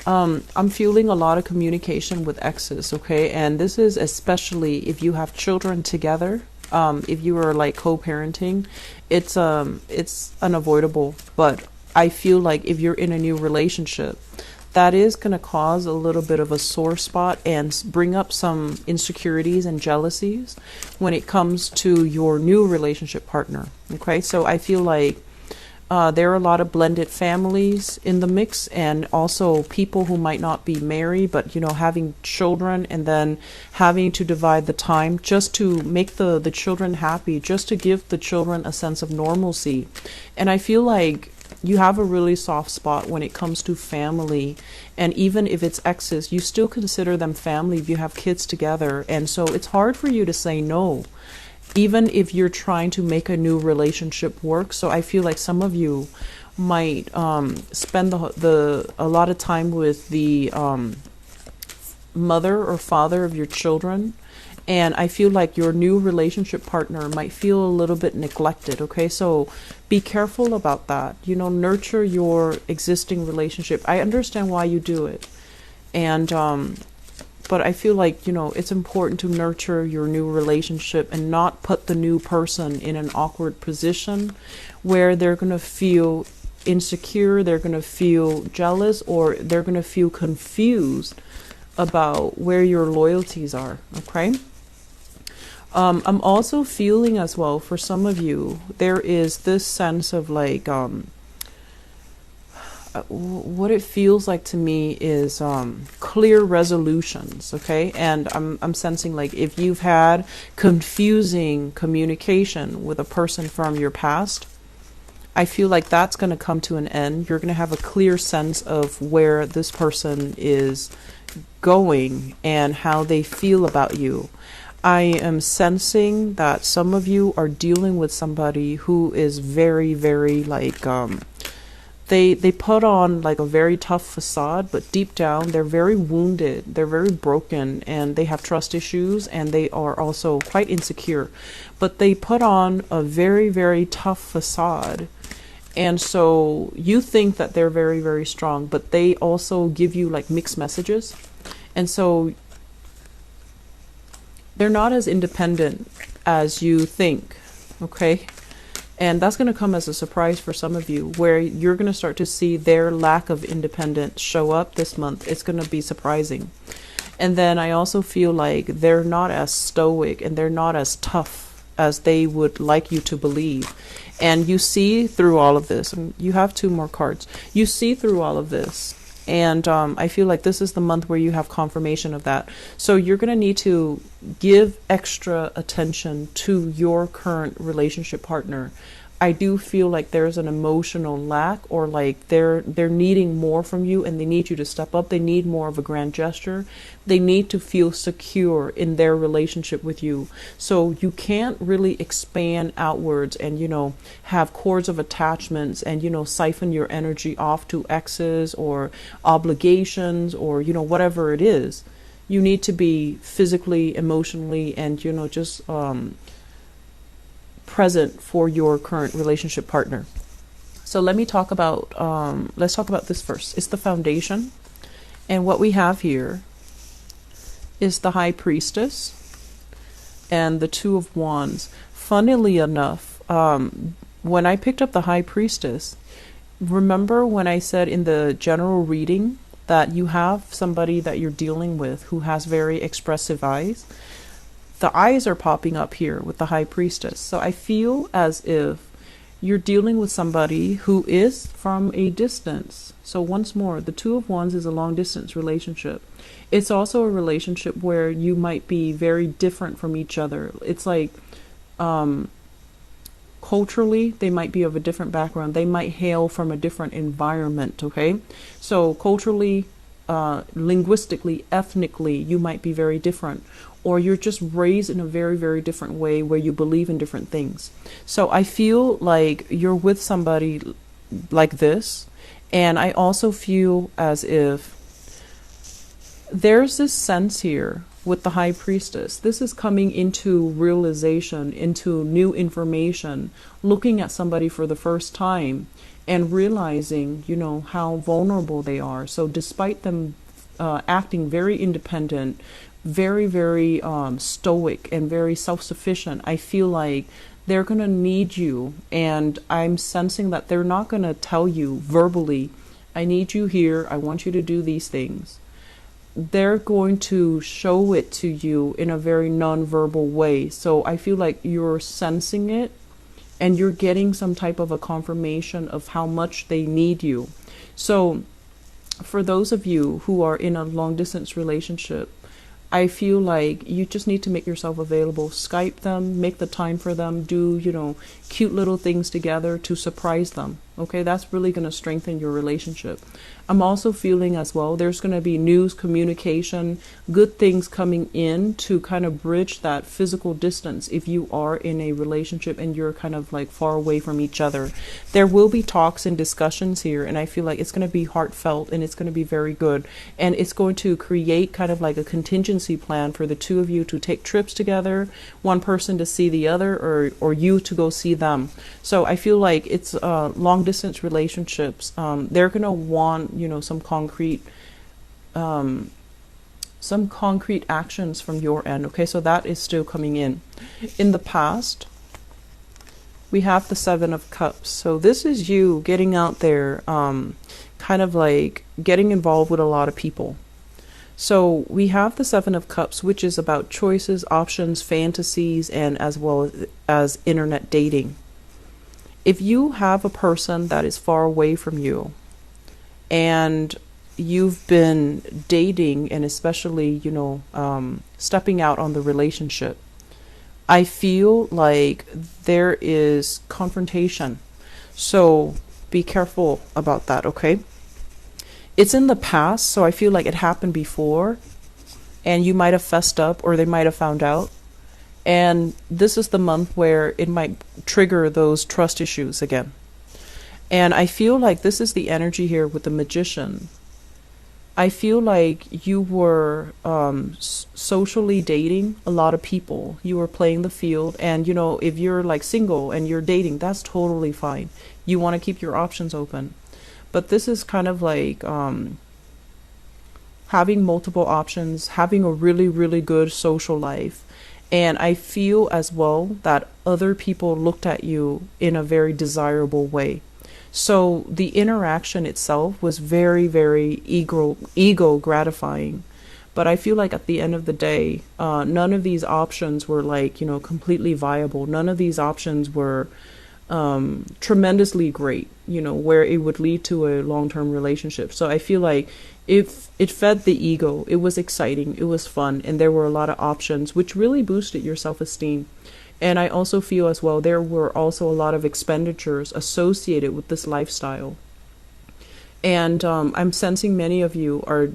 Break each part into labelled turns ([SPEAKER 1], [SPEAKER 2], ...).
[SPEAKER 1] I'm feeling a lot of communication with exes, okay? And this is especially if you have children together. If you are like co-parenting, it's unavoidable. But I feel like if you're in a new relationship, that is going to cause a little bit of a sore spot and bring up some insecurities and jealousies when it comes to your new relationship partner. Okay, so I feel like there are a lot of blended families in the mix, and also people who might not be married, but having children and then having to divide the time just to make the children happy, just to give the children a sense of normalcy. And I feel like you have a really soft spot when it comes to family, and even if it's exes, you still consider them family if you have kids together. And so it's hard for you to say no, even if you're trying to make a new relationship work. So I feel like some of you might spend a lot of time with the mother or father of your children. And I feel like your new relationship partner might feel a little bit neglected, okay? So be careful about that. Nurture your existing relationship. I understand why you do it. And but I feel like, it's important to nurture your new relationship and not put the new person in an awkward position where they're going to feel insecure, they're going to feel jealous, or they're going to feel confused about where your loyalties are, okay? I'm also feeling as well, for some of you, there is this sense of like, what it feels like to me is clear resolutions, okay? And I'm sensing like if you've had confusing communication with a person from your past, I feel like that's going to come to an end. You're going to have a clear sense of where this person is going and how they feel about you. I am sensing that some of you are dealing with somebody who is very, very like, they put on like a very tough facade, but deep down they're very wounded, they're very broken, and they have trust issues, and they are also quite insecure. But they put on a very, very tough facade. And so you think that they're very, very strong, but they also give you like mixed messages. And so they're not as independent as you think, okay? And that's going to come as a surprise for some of you, where you're going to start to see their lack of independence show up this month. It's going to be surprising. And then I also feel like they're not as stoic and they're not as tough as they would like you to believe. And you see through all of this, and you have 2 more cards. You see through all of this. And I feel like this is the month where you have confirmation of that. So you're going to need to give extra attention to your current relationship partner. I do feel like there's an emotional lack, or like they're needing more from you, and they need you to step up. They need more of a grand gesture. They need to feel secure in their relationship with you. So you can't really expand outwards and, have cords of attachments and, siphon your energy off to exes or obligations or, whatever it is. You need to be physically, emotionally, and, just present for your current relationship partner. So let's talk about this first. It's the foundation. And what we have here is the High Priestess and the Two of Wands. Funnily enough, when I picked up the High Priestess, remember when I said in the general reading that you have somebody that you're dealing with who has very expressive eyes? The eyes are popping up here with the High Priestess. So I feel as if you're dealing with somebody who is from a distance. So once more, the Two of Wands is a long distance relationship. It's also a relationship where you might be very different from each other. It's like culturally, they might be of a different background. They might hail from a different environment, okay? So culturally, linguistically, ethnically, you might be very different. Or you're just raised in a very, very different way where you believe in different things. So I feel like you're with somebody like this. And I also feel as if there's this sense here with the High Priestess. This is coming into realization, into new information, looking at somebody for the first time and realizing, how vulnerable they are. So despite them acting very independent, very, very stoic and very self-sufficient, I feel like they're going to need you. And I'm sensing that they're not going to tell you verbally, I need you here, I want you to do these things. They're going to show it to you in a very non-verbal way. So I feel like you're sensing it and you're getting some type of a confirmation of how much they need you. So for those of you who are in a long distance relationship, I feel like you just need to make yourself available. Skype them, make the time for them, do, cute little things together to surprise them. Okay, that's really going to strengthen your relationship. I'm also feeling as well, there's going to be news, communication, good things coming in to kind of bridge that physical distance if you are in a relationship and you're kind of like far away from each other. There will be talks and discussions here, and I feel like it's going to be heartfelt and it's going to be very good. And it's going to create kind of like a contingency plan for the two of you to take trips together, one person to see the other, or you to go see them. So I feel like it's long distance relationships. They're going to want some concrete actions from your end. Okay, so that is still coming in. In the past, we have the Seven of Cups. So this is you getting out there, kind of like getting involved with a lot of people. So we have the Seven of Cups, which is about choices, options, fantasies, and as well as internet dating. If you have a person that is far away from you, and you've been dating and especially, stepping out on the relationship, I feel like there is confrontation. So be careful about that, okay? It's in the past, so I feel like it happened before, and you might have fessed up or they might have found out. And this is the month where it might trigger those trust issues again. And I feel like this is the energy here with the Magician. I feel like you were socially dating a lot of people. You were playing the field. And, if you're like single and you're dating, that's totally fine. You want to keep your options open. But this is kind of like having multiple options, having a really, really good social life. And I feel as well that other people looked at you in a very desirable way. So the interaction itself was very, very ego gratifying. But I feel like at the end of the day, none of these options were like, completely viable. None of these options were tremendously great, where it would lead to a long-term relationship. So I feel like if it fed the ego, it was exciting, it was fun, and there were a lot of options, which really boosted your self-esteem. And I also feel as well, there were also a lot of expenditures associated with this lifestyle. And I'm sensing many of you are,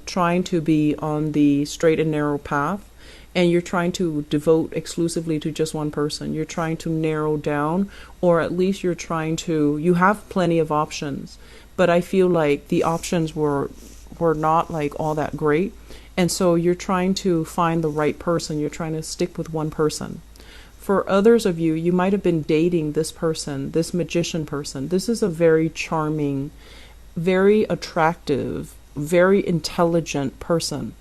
[SPEAKER 1] trying to be on the straight and narrow path, and you're trying to devote exclusively to just one person. You're trying to narrow down, or at least you have plenty of options, but I feel like the options were not like all that great. And so you're trying to find the right person. You're trying to stick with one person. For others of you, you might have been dating this person, this Magician person. This is a very charming, very attractive, very intelligent person.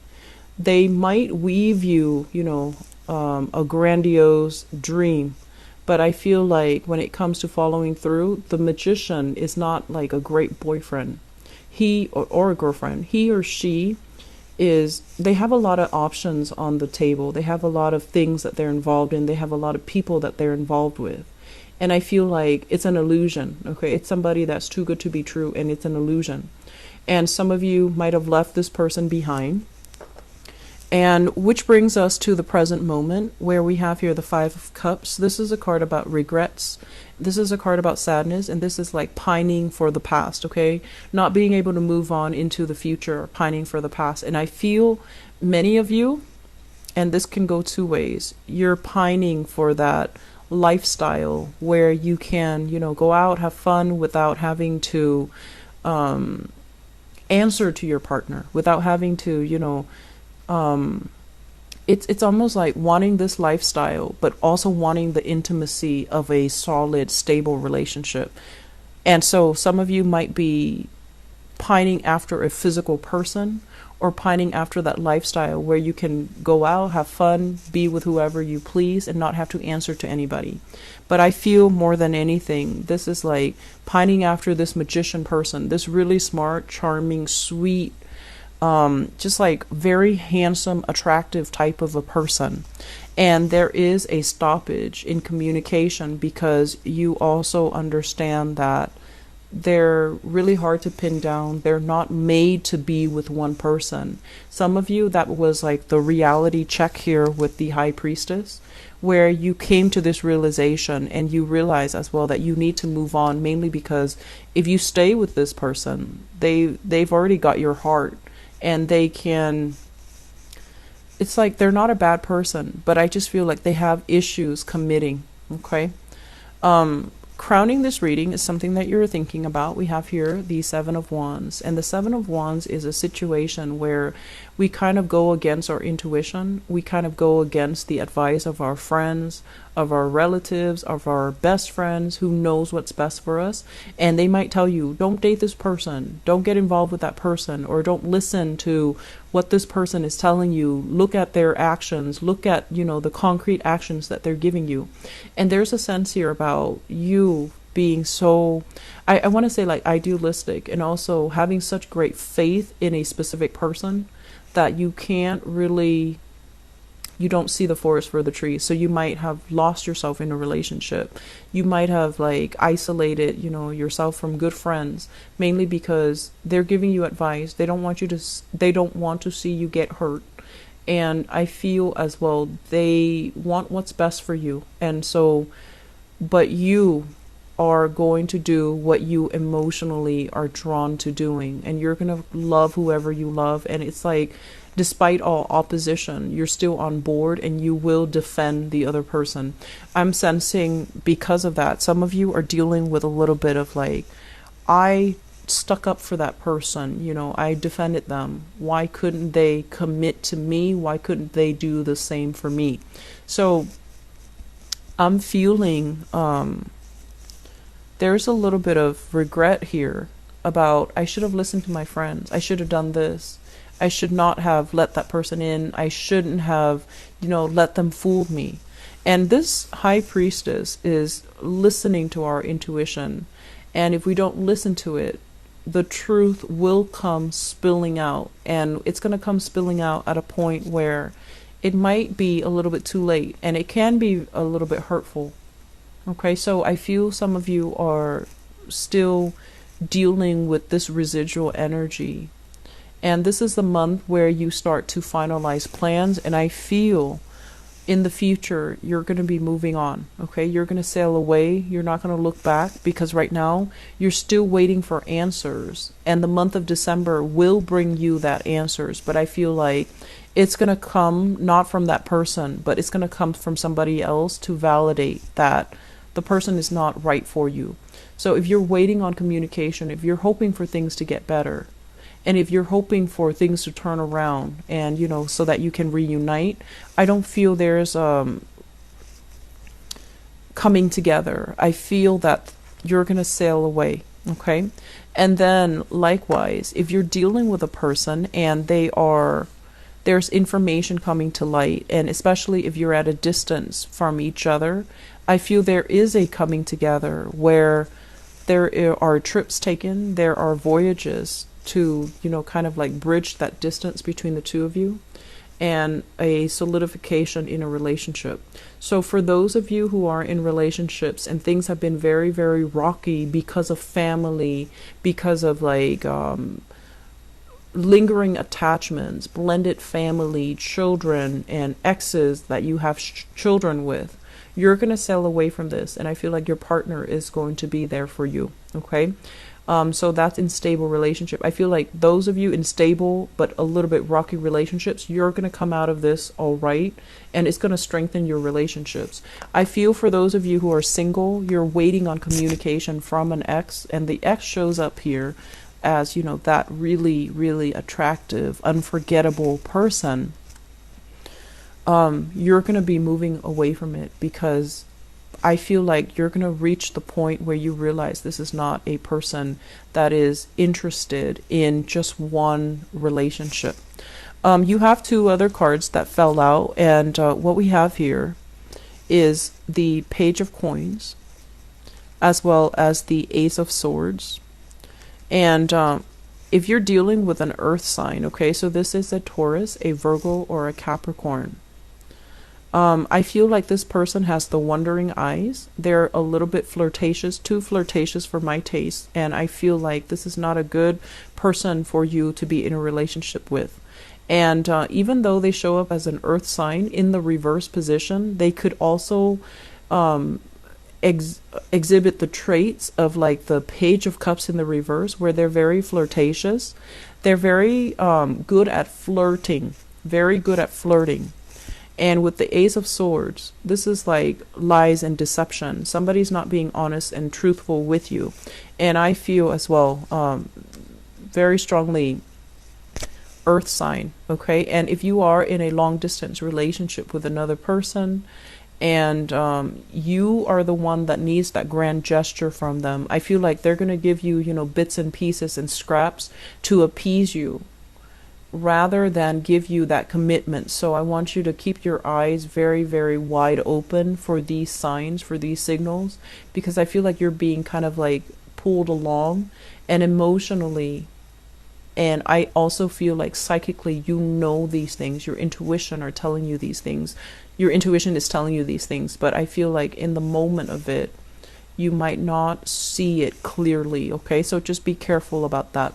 [SPEAKER 1] They might weave you, a grandiose dream. But I feel like when it comes to following through, the Magician is not like a great boyfriend. Or a girlfriend. He or she they have a lot of options on the table. They have a lot of things that they're involved in. They have a lot of people that they're involved with. And I feel like it's an illusion, okay? It's somebody that's too good to be true, and it's an illusion. And some of you might have left this person behind. And which brings us to the present moment, where we have here the Five of Cups. This is a card about regrets. This is a card about sadness, and this is like pining for the past, okay? Not being able to move on into the future, pining for the past. And I feel many of you, and this can go two ways, you're pining for that lifestyle where you can, go out, have fun without having to answer to your partner, without having to, it's almost like wanting this lifestyle, but also wanting the intimacy of a solid, stable relationship. And so some of you might be pining after a physical person, or pining after that lifestyle where you can go out, have fun, be with whoever you please, and not have to answer to anybody. But I feel more than anything, this is like pining after this magician person, this really smart, charming, sweet, just like very handsome, attractive type of a person. And there is a stoppage in communication because you also understand that they're really hard to pin down. They're not made to be with one person. Some of you, that was like the reality check here with the High Priestess, where you came to this realization and you realize as well that you need to move on, mainly because if you stay with this person, they've already got your heart, and they can, it's like they're not a bad person, but I just feel like they have issues committing. Okay. Crowning this reading is something that you're thinking about. We have here the Seven of Wands, and the Seven of Wands is a situation where we kind of go against our intuition. We kind of go against the advice of our friends, of our relatives, of our best friends who knows what's best for us. And they might tell you, don't date this person, don't get involved with that person, or don't listen to what this person is telling you. Look at their actions, look at, the concrete actions that they're giving you. And there's a sense here about you being so, I want to say like idealistic, and also having such great faith in a specific person that you can't really, you don't see the forest for the trees. So you might have lost yourself in a relationship. You might have like isolated, yourself from good friends, mainly because they're giving you advice. They don't want to see you get hurt. And I feel as well, they want what's best for you. And so, but you are going to do what you emotionally are drawn to doing, and you're going to love whoever you love. And it's like, despite all opposition, you're still on board and you will defend the other person. I'm sensing because of that, some of you are dealing with a little bit of like, I stuck up for that person, I defended them. Why couldn't they commit to me? Why couldn't they do the same for me? So I'm feeling there's a little bit of regret here about, I should have listened to my friends. I should have done this. I should not have let that person in. I shouldn't have, let them fool me. And this High Priestess is listening to our intuition. And if we don't listen to it, the truth will come spilling out. And it's going to come spilling out at a point where it might be a little bit too late. And it can be a little bit hurtful. Okay, so I feel some of you are still dealing with this residual energy. And this is the month where you start to finalize plans. And I feel in the future, you're going to be moving on. Okay, you're going to sail away. You're not going to look back, because right now you're still waiting for answers. And the month of December will bring you that answers. But I feel like it's going to come not from that person, but it's going to come from somebody else to validate that the person is not right for you. So if you're waiting on communication, if you're hoping for things to get better, and if you're hoping for things to turn around and, so that you can reunite, I don't feel there's coming together. I feel that you're going to sail away. Okay. And then likewise, if you're dealing with a person and there's information coming to light, and especially if you're at a distance from each other, I feel there is a coming together where there are trips taken, there are voyages to, kind of like bridge that distance between the two of you, and a solidification in a relationship. So for those of you who are in relationships and things have been very, very rocky because of family, because of like lingering attachments, blended family, children, and exes that you have children with, you're going to sail away from this. And I feel like your partner is going to be there for you. Okay. So that's in stable relationship. I feel like those of you in stable but a little bit rocky relationships, you're going to come out of this all right, and it's going to strengthen your relationships. I feel for those of you who are single, you're waiting on communication from an ex, and the ex shows up here as, that really, really attractive, unforgettable person. you're going to be moving away from it, because I feel like you're going to reach the point where you realize this is not a person that is interested in just one relationship. You have two other cards that fell out, and what we have here is the Page of Coins, as well as the Ace of Swords. And if you're dealing with an earth sign, okay, so this is a Taurus, a Virgo, or a Capricorn. I feel like this person has the wondering eyes. They're a little bit flirtatious, too flirtatious for my taste. And I feel like this is not a good person for you to be in a relationship with. And even though they show up as an earth sign in the reverse position, they could also exhibit the traits of like the Page of Cups in the reverse, where they're very flirtatious. They're very good at flirting, very good at flirting. And with the Ace of Swords, this is like lies and deception. Somebody's not being honest and truthful with you. And I feel as well, very strongly earth sign, okay? And if you are in a long distance relationship with another person, and you are the one that needs that grand gesture from them, I feel like they're going to give you, you know, bits and pieces and scraps to appease you, rather than give you that commitment. So I want you to keep your eyes very, very wide open for these signs, for these signals, because I feel like you're being kind of like pulled along, and emotionally, and I also feel like psychically, you know these things. Your intuition are telling you these things. Your intuition is telling you these things, but I feel like in the moment of it, you might not see it clearly, okay? So just be careful about that.